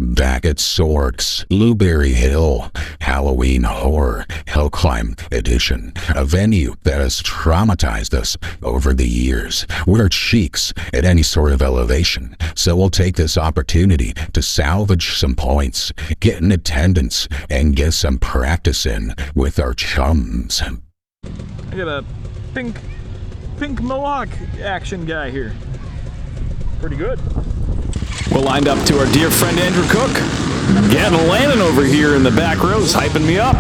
Back at SORCS, Blueberry Hill, Halloween Horror, Hillclimb Edition, a venue that has traumatized us over the years. We're cheeks at any sort of elevation, so we'll take this opportunity to salvage some points, get in attendance, and get some practice in with our chums. I got a pink mohawk action guy here. Pretty good. We're lined up to our dear friend Andrew Cook. Gavin Lannon over here in the back rows hyping me up.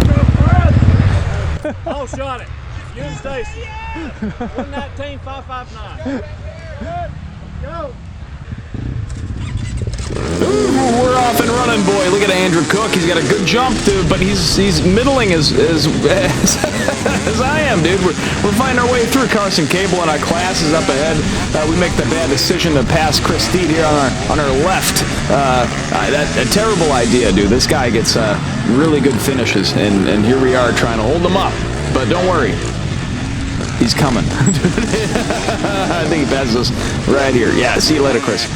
Oh, shot it. You and Stacy. 119-559. Good. Go. Ooh, we're off and running, boy. Look at Andrew Cook. He's got a good jump, dude, but he's middling as I am, dude. We're finding our way through. Carson Cable in our class is up ahead. We make the bad decision to pass Chris Steed here on our left. A terrible idea, dude. This guy gets really good finishes, and here we are trying to hold him up. But don't worry. He's coming. I think he passes us right here. Yeah, see you later, Chris.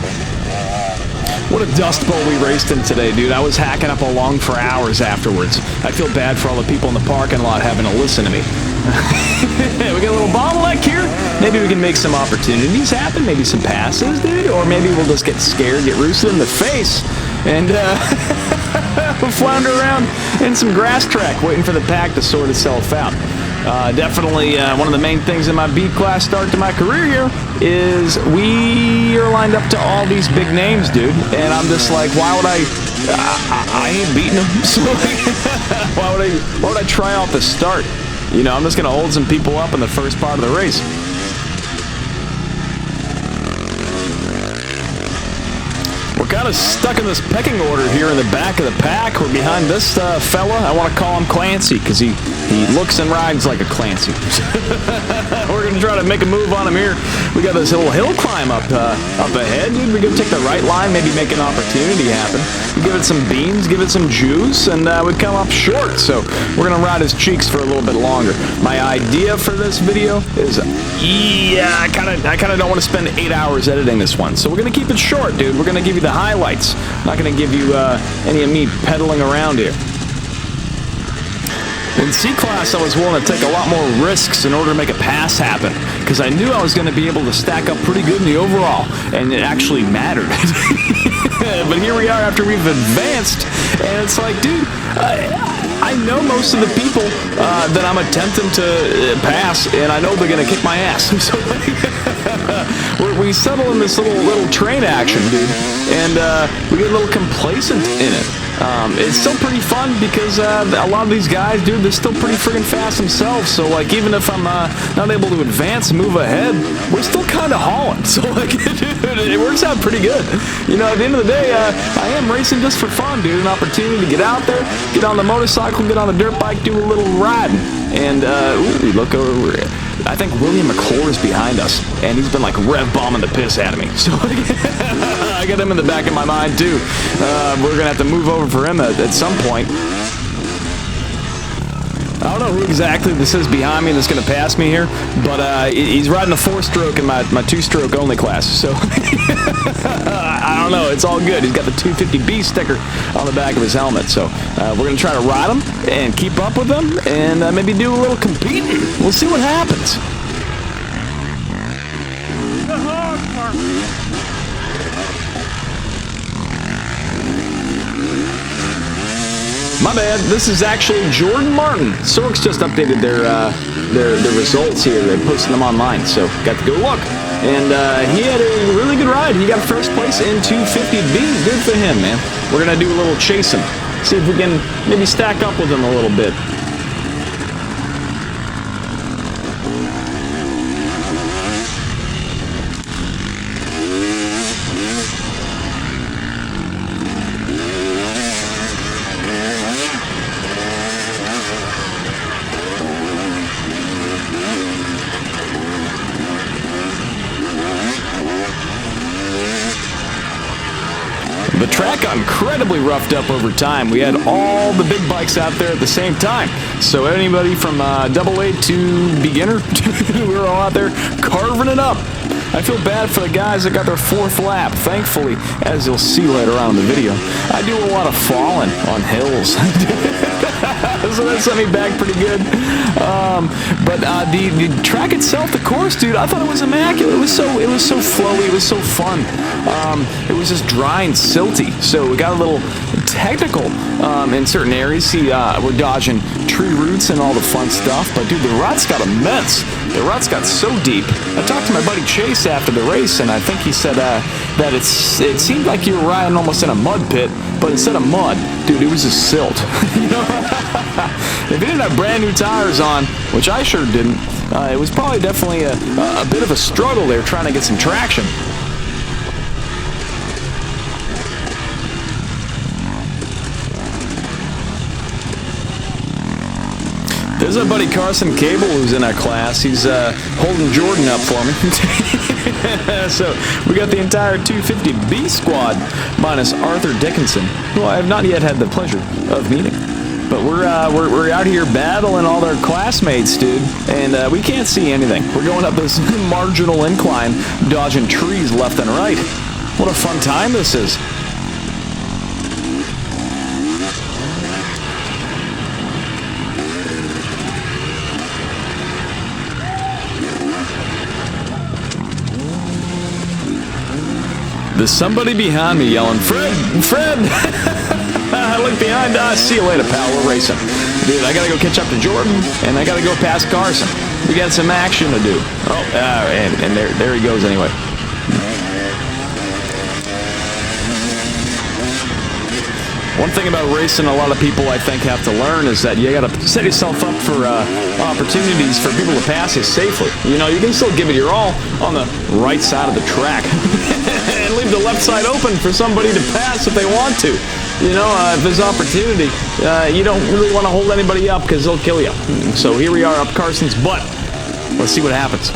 What a dust bowl we raced in today, dude. I was hacking up along for hours afterwards. I feel bad for all the people in the parking lot having to listen to me. We got a little bottleneck here. Maybe we can make some opportunities happen. Maybe some passes, dude. Or maybe we'll just get scared, get roosted in the face, and we'll flounder around in some grass track waiting for the pack to sort itself out. Definitely one of the main things in my B class start to my career here is we are lined up to all these big names, dude, and I'm just like, why would I ain't beating them, so why would I try off the start? You know, I'm just gonna hold some people up in the first part of the race. We're kind of stuck in this pecking order here in the back of the pack. We're behind this fella. I want to call him Clancy because he looks and rides like a Clancy. We're going to try to make a move on him here. We got this little hill climb up ahead, dude. We're going to take the right line, maybe make an opportunity happen. We give it some beans, give it some juice, and we come up short. So we're going to ride his cheeks for a little bit longer. My idea for this video is, yeah, I kind of don't want to spend 8 hours editing this one. So we're going to keep it short, dude. We're going to give you the highlights. I'm not going to give you any of me pedaling around here. In C-Class, I was willing to take a lot more risks in order to make a pass happen, because I knew I was going to be able to stack up pretty good in the overall, and it actually mattered. But here we are after we've advanced, and it's like, dude, I know most of the people that I'm attempting to pass, and I know they're going to kick my ass. So we settle in this little train action, dude, and we get a little complacent in it. It's still pretty fun because a lot of these guys, dude, they're still pretty friggin' fast themselves. So, like, even if I'm not able to advance and move ahead, we're still kind of hauling. So, like, dude, it works out pretty good. You know, at the end of the day, I am racing just for fun, dude. An opportunity to get out there, get on the motorcycle, get on the dirt bike, do a little riding. And, ooh, look over. I think William McClure is behind us, and he's been, like, rev bombing the piss out of me. So, I got him in the back of my mind, too. We're going to have to move over for him at some point. I don't know who exactly this is behind me that's going to pass me here, but he's riding a 4-stroke in my 2-stroke only class, so I don't know. It's all good. He's got the 250B sticker on the back of his helmet, so we're going to try to ride him and keep up with him and maybe do a little competing. We'll see what happens. The hog park. My bad. This is actually Jordan Martin. SORCS just updated their results here. They're posting them online, so got to go look. And he had a really good ride. He got first place in 250B. Good for him, man. We're gonna do a little chasing. See if we can maybe stack up with him a little bit. The track got incredibly roughed up over time. We had all the big bikes out there at the same time. So anybody from AA to beginner, we were all out there carving it up. I feel bad for the guys that got their 4th lap. Thankfully, as you'll see later on in the video, I do a lot of falling on hills. So that set me back pretty good. But the track itself, the course, dude, I thought it was immaculate. It was so flowy. It was so fun. It was just dry and silty. So we got a little technical in certain areas. See, we're dodging tree roots and all the fun stuff. But dude, the ruts got immense. The ruts got so deep. I talked to my buddy Chase after the race, and I think he said that it seemed like you were riding almost in a mud pit, but instead of mud, dude, it was just silt. You know, if you didn't have brand new tires on, which I sure didn't, it was probably definitely a bit of a struggle there trying to get some traction. There's our buddy Carson Cable who's in our class. He's holding Jordan up for me. So we got the entire 250B squad minus Arthur Dickinson, who I have not yet had the pleasure of meeting. But we're out here battling all their classmates, dude, and we can't see anything. We're going up this marginal incline, dodging trees left and right. What a fun time this is. There's somebody behind me yelling, Fred! Fred! I look behind, see you later, pal, we're racing. Dude, I gotta go catch up to Jordan, and I gotta go past Carson. We got some action to do. Oh, and there he goes anyway. One thing about racing a lot of people, I think, have to learn is that you gotta set yourself up for opportunities for people to pass you safely. You know, you can still give it your all on the right side of the track. And leave the left side open for somebody to pass if they want to. You know, if there's opportunity, you don't really want to hold anybody up because they'll kill you. So here we are up Carson's butt. Let's see what happens.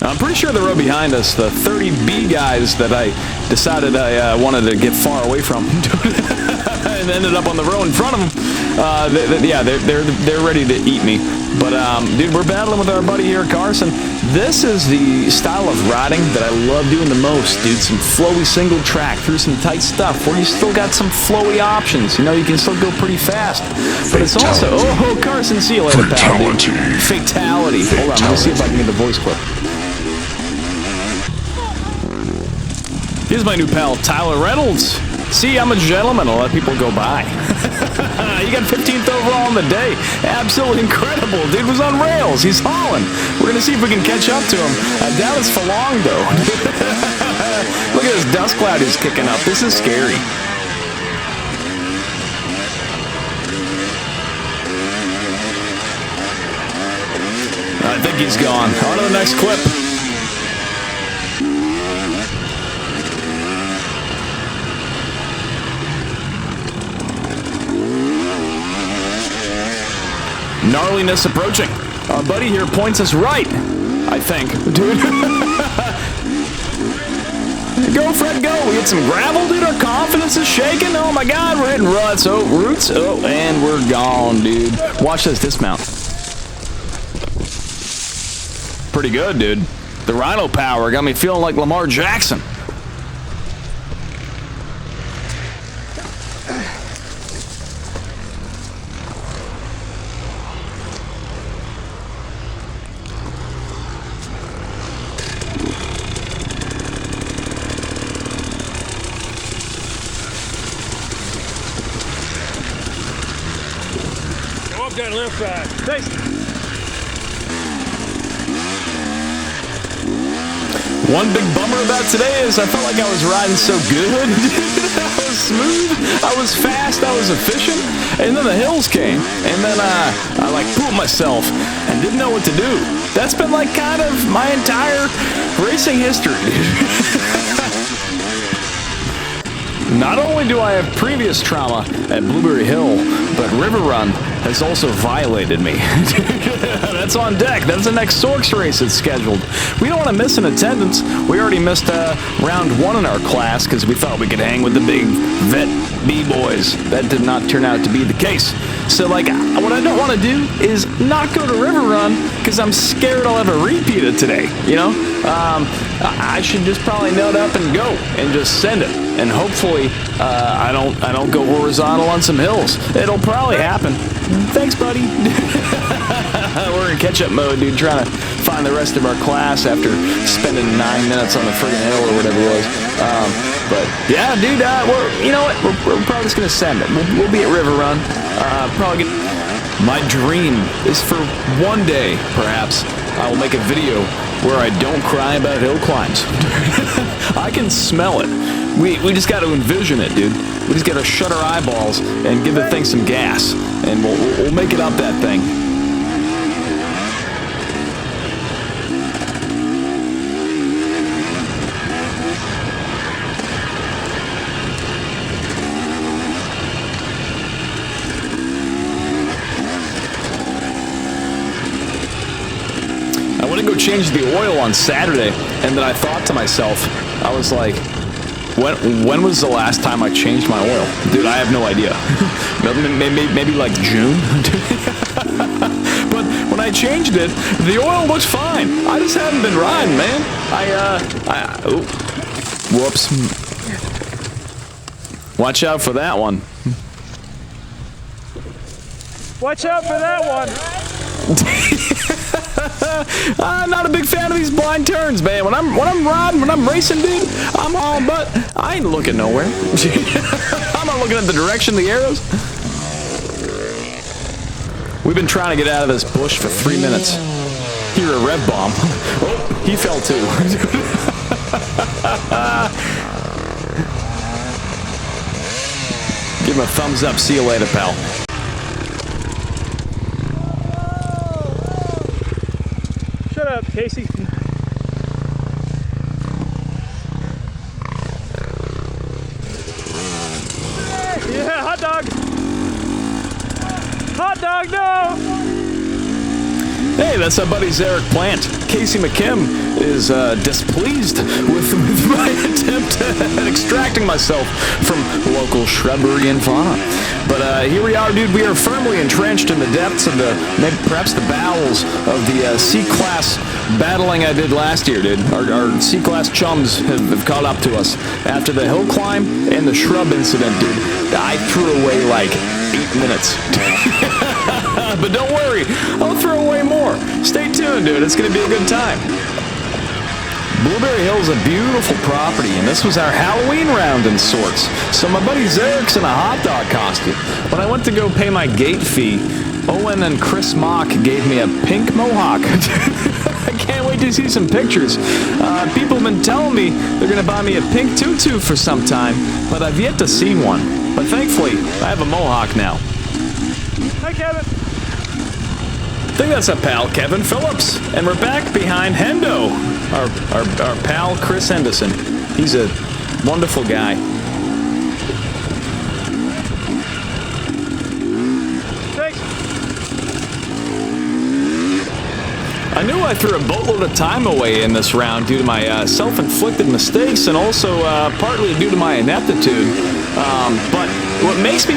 I'm pretty sure the row behind us, the 30B guys that I decided I wanted to get far away from, and ended up on the row in front of them. Yeah, they're ready to eat me. But dude, we're battling with our buddy here, Carson. This is the style of riding that I love doing the most, dude. Some flowy single track through some tight stuff where you still got some flowy options. You know, you can still go pretty fast. But it's also, oh, Carson, see you later, pal. Dude. Fatality. Hold on, let me see if I can get the voice clip. Here's my new pal, Tyler Reynolds. See, I'm a gentleman. I'll let people go by. He got 15th overall on the day. Absolutely incredible. Dude was on rails. He's hauling. We're going to see if we can catch up to him. I doubt it's for long, though. Look at this dust cloud he's kicking up. This is scary. I think he's gone. On to the next clip. Gnarliness approaching. Our buddy here points us right, I think. Dude. Go, Fred, go. We hit some gravel, dude. Our confidence is shaking. Oh, my God. We're hitting ruts. Oh, roots. Oh, and we're gone, dude. Watch this dismount. Pretty good, dude. The Rhino power got me feeling like Lamar Jackson. Down the left side. Thanks. One big bummer about today is I felt like I was riding so good. I was smooth, I was fast, I was efficient, and then the hills came, and then I like pooped myself and didn't know what to do. That's been like kind of my entire racing history. Not only do I have previous trauma at Blueberry Hill, but River Run has also violated me. That's on deck. That's the next SORCS race that's scheduled. We don't want to miss an attendance. We already missed round 1 in our class because we thought we could hang with the big vet B-boys. That did not turn out to be the case. So, like, what I don't want to do is not go to River Run because I'm scared I'll have a repeat of today, you know? I should just probably nut up and go and just send it. And hopefully, I don't go horizontal on some hills. It'll probably happen. Thanks, buddy. We're in catch-up mode, dude, trying to find the rest of our class after spending 9 minutes on the friggin' hill or whatever it was. But yeah, dude, you know what? We're probably just gonna send it. We'll be at River Run. Probably get. My dream is for one day, perhaps, I will make a video where I don't cry about hill climbs. I can smell it. We just got to envision it, dude. We just got to shut our eyeballs and give the thing some gas, and we'll make it up that thing. I went to go change the oil on Saturday, and then I thought to myself, I was like, when was the last time I changed my oil? Dude, I have no idea. Maybe like June? But when I changed it, the oil looks fine. I just haven't been riding, man. Whoops. Watch out for that one. Watch out for that one. I'm not a big fan of these blind turns, man. When I'm riding, when I'm racing, dude, I'm all but. I ain't looking nowhere. I'm not looking at the direction of the arrows. We've been trying to get out of this bush for 3 minutes. Hear a rev bomb. Oh, he fell too. Give him a thumbs up. See you later, pal. Shut up, Casey. Yeah, hot dog. Hot dog, no. Hey, that's our buddy Zarek Plant. Casey McKim is displeased with my attempt at extracting myself from local shrubbery and fauna. But here we are, dude. We are firmly entrenched in the depths of perhaps the bowels of the C-Class battling I did last year, dude. Our C-Class chums have caught up to us. After the hill climb and the shrub incident, dude, I threw away like 8 minutes. But don't worry, I'll throw away more. Stay tuned, dude. It's going to be a good time. Blueberry Hill is a beautiful property, and this was our Halloween round in SORCS. So my buddy Zarek's in a hot dog costume. When I went to go pay my gate fee, Owen and Chris Mock gave me a pink mohawk. I can't wait to see some pictures. People have been telling me they're going to buy me a pink tutu for some time, but I've yet to see one. But thankfully, I have a mohawk now. Hi, Kevin. I think that's our pal, Kevin Phillips. And we're back behind Hendo, our pal, Chris Henderson. He's a wonderful guy. Thanks. I knew I threw a boatload of time away in this round due to my self-inflicted mistakes and also partly due to my ineptitude. But what makes me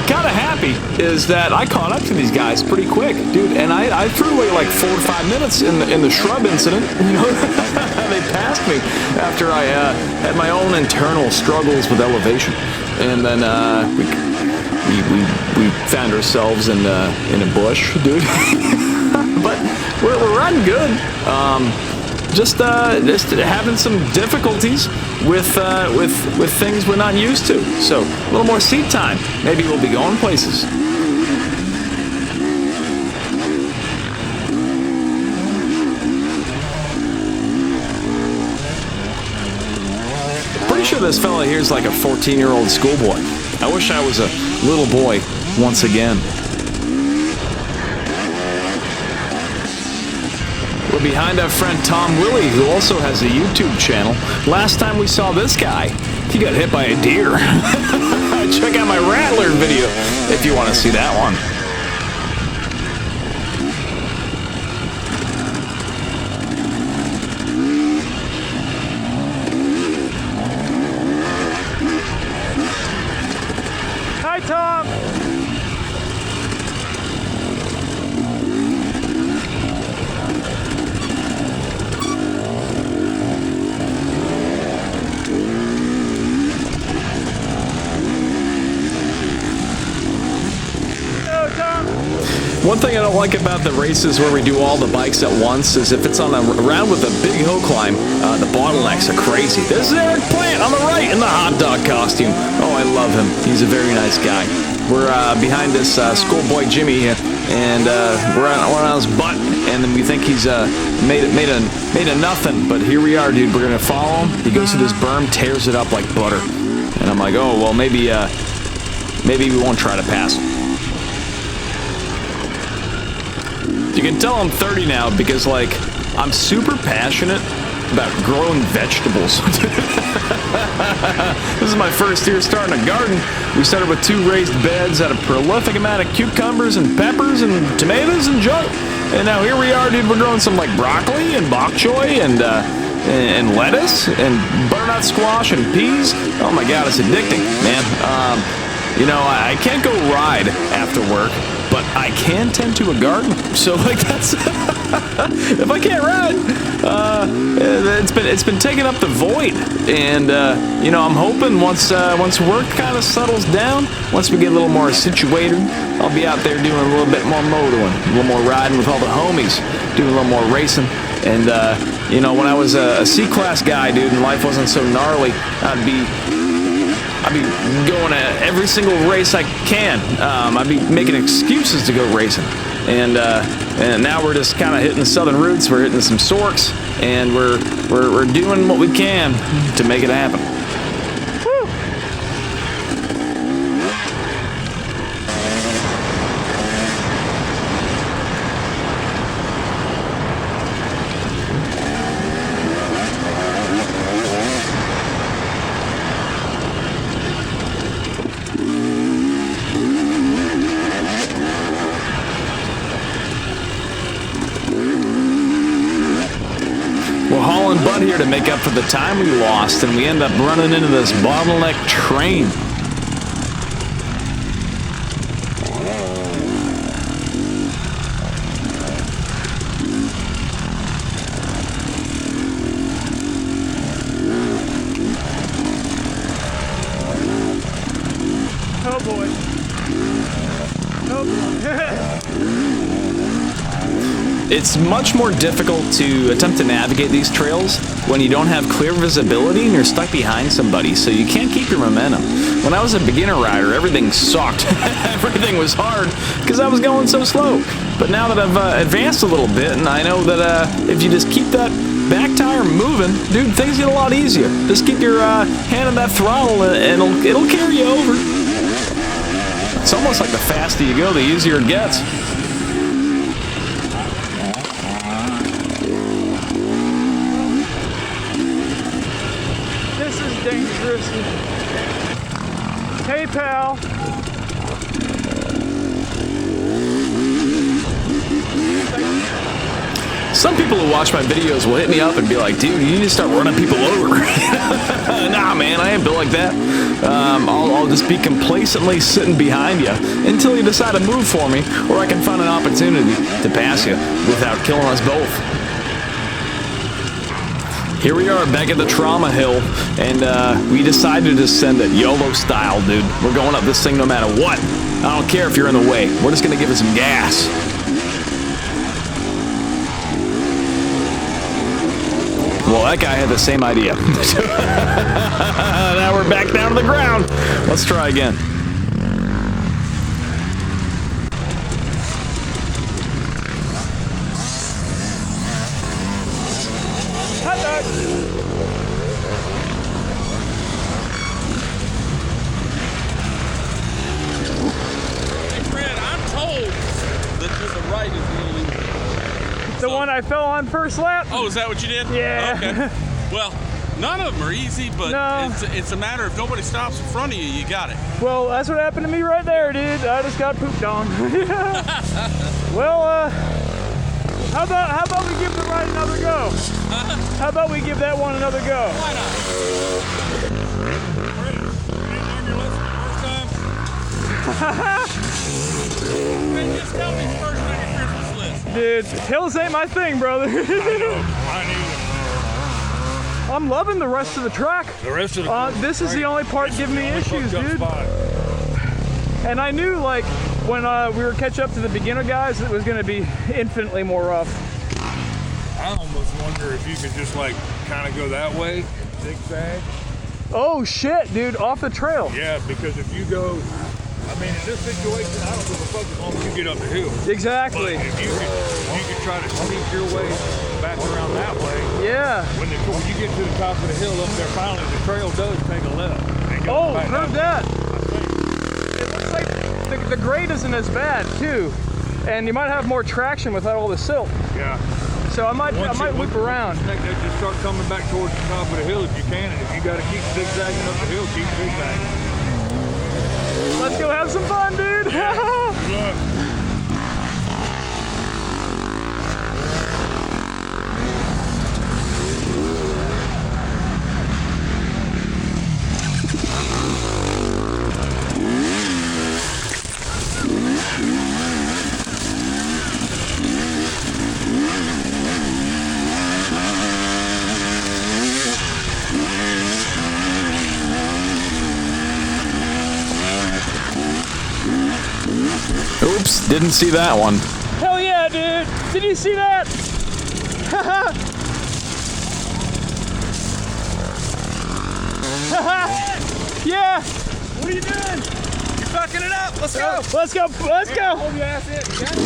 kind of happy is that I caught up to these guys pretty quick, dude, and I threw away like 4 or 5 minutes in the shrub incident. You know, they passed me after I had my own internal struggles with elevation, and then we found ourselves in a bush, dude. But we're running good. Just having some difficulties with things we're not used to. So a little more seat time. Maybe we'll be going places. Pretty sure this fella here is like a 14-year-old schoolboy. I wish I was a little boy once again. We're behind our friend Tom Willie, who also has a YouTube channel. Last time we saw this guy, he got hit by a deer. Check out my Rattler video if you want to see that one. Tom. One thing I don't like about the races where we do all the bikes at once is if it's on a round with a big hill climb, the bottlenecks are crazy. This is Eric Plant on the right in the hot dog costume. Oh, I love him. He's a very nice guy. We're behind this schoolboy Jimmy, and we're on his butt, and then we think he's made a nothing. But here we are, dude. We're gonna follow him. He goes through this berm, tears it up like butter, and I'm like, oh well, maybe we won't try to pass him. You can tell I'm 30 now because, like, I'm super passionate about growing vegetables. This is my first year starting a garden. We started with 2 raised beds, had a prolific amount of cucumbers and peppers and tomatoes and junk. And now here we are, dude. We're growing some, like, broccoli and bok choy and lettuce and butternut squash and peas. Oh my God, it's addicting, man. You know, I can't go ride after work, but I can tend to a garden. So, like, that's if I can't ride, it's been taking up the void. And you know, I'm hoping once work kind of settles down, once we get a little more situated, I'll be out there doing a little bit more motoring, a little more riding with all the homies, doing a little more racing. And you know, when I was a C-class guy, dude, and life wasn't so gnarly, I'd be going to every single race I can. I'd be making excuses to go racing. And now we're just kind of hitting the southern roots. We're hitting some SORCS, and we're doing what we can to make it happen. Woo. We're hauling butt here to make up for the time we lost, and we end up running into this bottleneck train. Oh boy. Oh boy. It's much more difficult to attempt to navigate these trails when you don't have clear visibility and you're stuck behind somebody, so you can't keep your momentum. When I was a beginner rider, everything sucked. Everything was hard because I was going so slow. But now that I've advanced a little bit, and I know that if you just keep that back tire moving, dude, things get a lot easier. Just keep your hand on that throttle and it'll carry you over. It's almost like the faster you go, the easier it gets. This is dangerous. Hey, pal. Some people who watch my videos will hit me up and be like, dude, you need to start running people over. Nah, man, I ain't built like that. I'll just be complacently sitting behind you until you decide to move for me, or I can find an opportunity to pass you without killing us both. Here we are back at the trauma hill, and we decided to descend it YOLO style, dude. We're going up this thing no matter what. I don't care if you're in the way. We're just gonna give it some gas. Well, that guy had the same idea. Now we're back down to the ground. Let's try again. Hot dog. Hey, Fred, I'm told that to the right is The one I fell on first lap? Oh, is that what you did? Yeah. Okay. Well, none of them are easy, but No. it's a matter if nobody stops in front of you, you got it. Well, that's what happened to me right there, dude. I just got pooped on. Well, how about we give the ride another go? How about we give that one another go? Why not? Great. On your list the first time? Man, just tell me first on your Christmas list. Dude, hills ain't my thing, brother. Mine either. I'm loving the rest of the track. The rest of the This is the only part giving me issues, dude. And I knew, like, when we were catch up to the beginner guys, it was going to be infinitely more rough. I almost wonder if you could just like kind of go that way, zigzag. Oh shit, dude, off the trail. Yeah, because if you go, I mean, in this situation, I don't give a fuck as long as you get up the hill. Exactly. But if you could try to sneak your way back around that way. Yeah. When you get to the top of the hill up there, finally the trail does take a left. Oh, heard that. It looks like the grade isn't as bad too, and you might have more traction without all the silt. Yeah. So I might whip around. Just start coming back towards the top of the hill if you can, and if you got to keep zigzagging up the hill, keep zigzagging. Let's go have some fun, dude. Good luck. Oops, didn't see that one. Hell yeah, dude. Did you see that? Yeah. What are you doing? You're fucking it up. Let's go. Let's go. Let's go. Hold your ass in. You got it?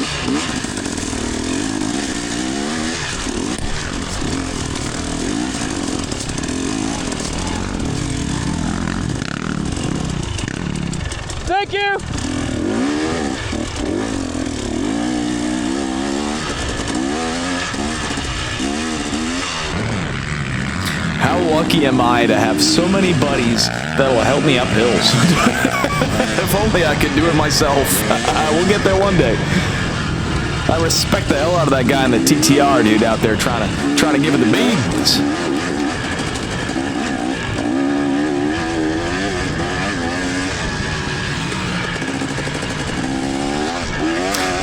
Thank you. How lucky am I to have so many buddies that'll help me up hills? If only I could do it myself. We'll get there one day. I respect the hell out of that guy in the TTR, dude, out there trying to give it the beans.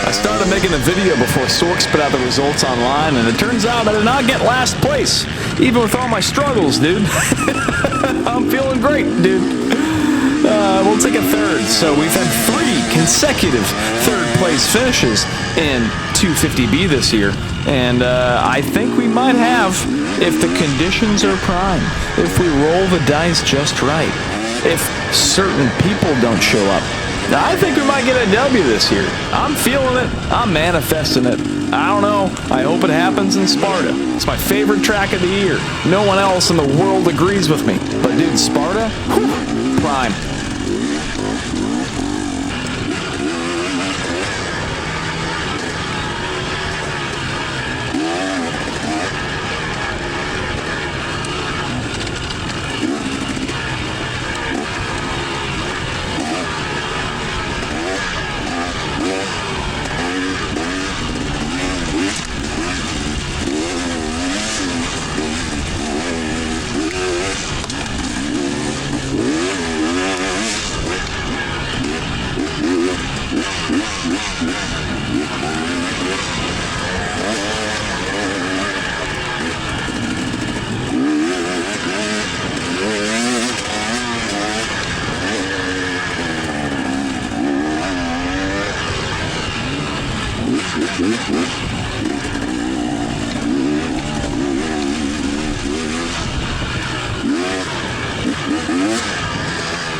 I started making the video before SORCS put out the results online, and it turns out I did not get last place, even with all my struggles, dude. I'm feeling great, dude. We'll take a third, so we've had 3 consecutive third-place finishes in 250B this year, and I think we might have, if the conditions are prime, if we roll the dice just right, if certain people don't show up. I think we might get a W this year. I'm feeling it. I'm manifesting it. I don't know. I hope it happens in Sparta. It's my favorite track of the year. No one else in the world agrees with me. But dude, Sparta? Whew, prime.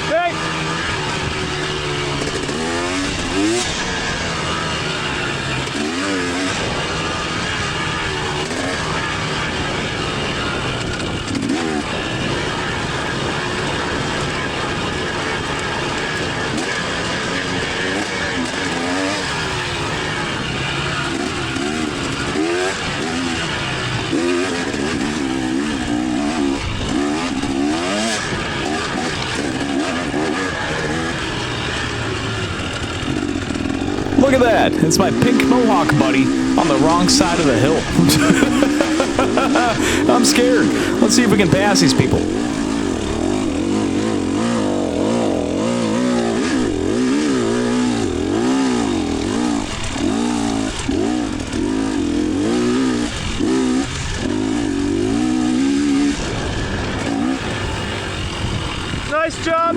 Hey. Look at that. It's my pink mohawk buddy on the wrong side of the hill. I'm scared. Let's see if we can pass these people.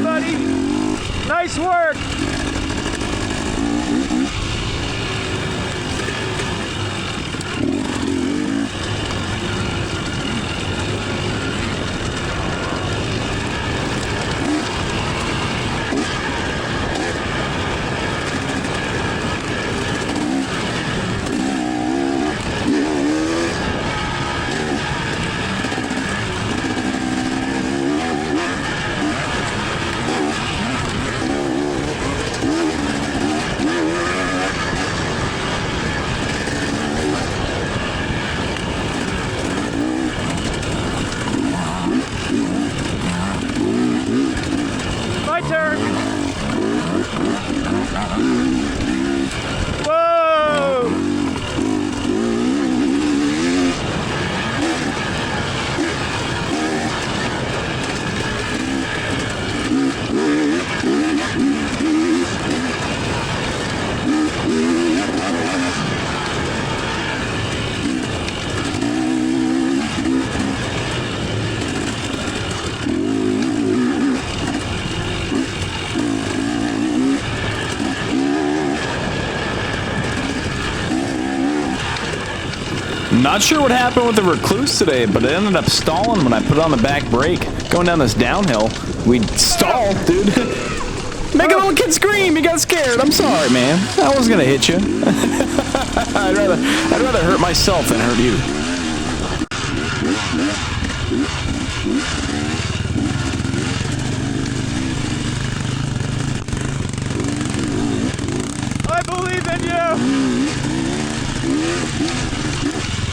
buddy. Nice work. My turn. Whoa! Not sure what happened with the Recluse today, but it ended up stalling when I put it on the back brake. Going down this downhill, we stalled, dude. Make a little kid scream. He got scared. I'm sorry, man. I was gonna hit you. I'd rather hurt myself than hurt you. I believe in you.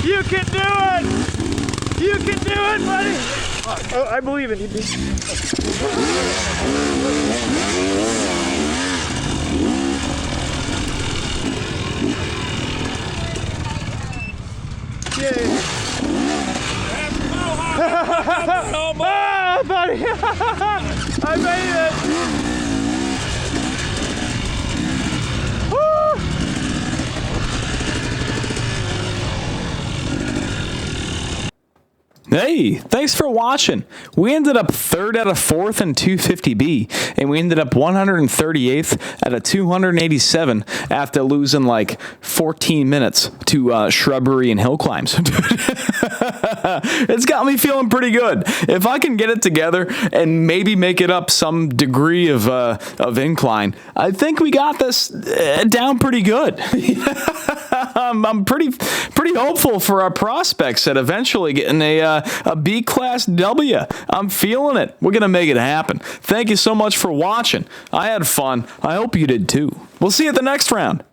You can do it! You can do it, buddy! Oh, I believe in you, dude. Yay! Ah, buddy! I made it! Hey, thanks for watching. We ended up 3rd out of 4th in 250B, and we ended up 138th out of 287 after losing like 14 minutes to shrubbery and hill climbs. It's got me feeling pretty good. If I can get it together and maybe make it up some degree of incline, I think we got this down pretty good. I'm pretty hopeful for our prospects at eventually getting a B-class W. I'm feeling it. We're going to make it happen. Thank you so much for watching. I had fun. I hope you did too. We'll see you at the next round.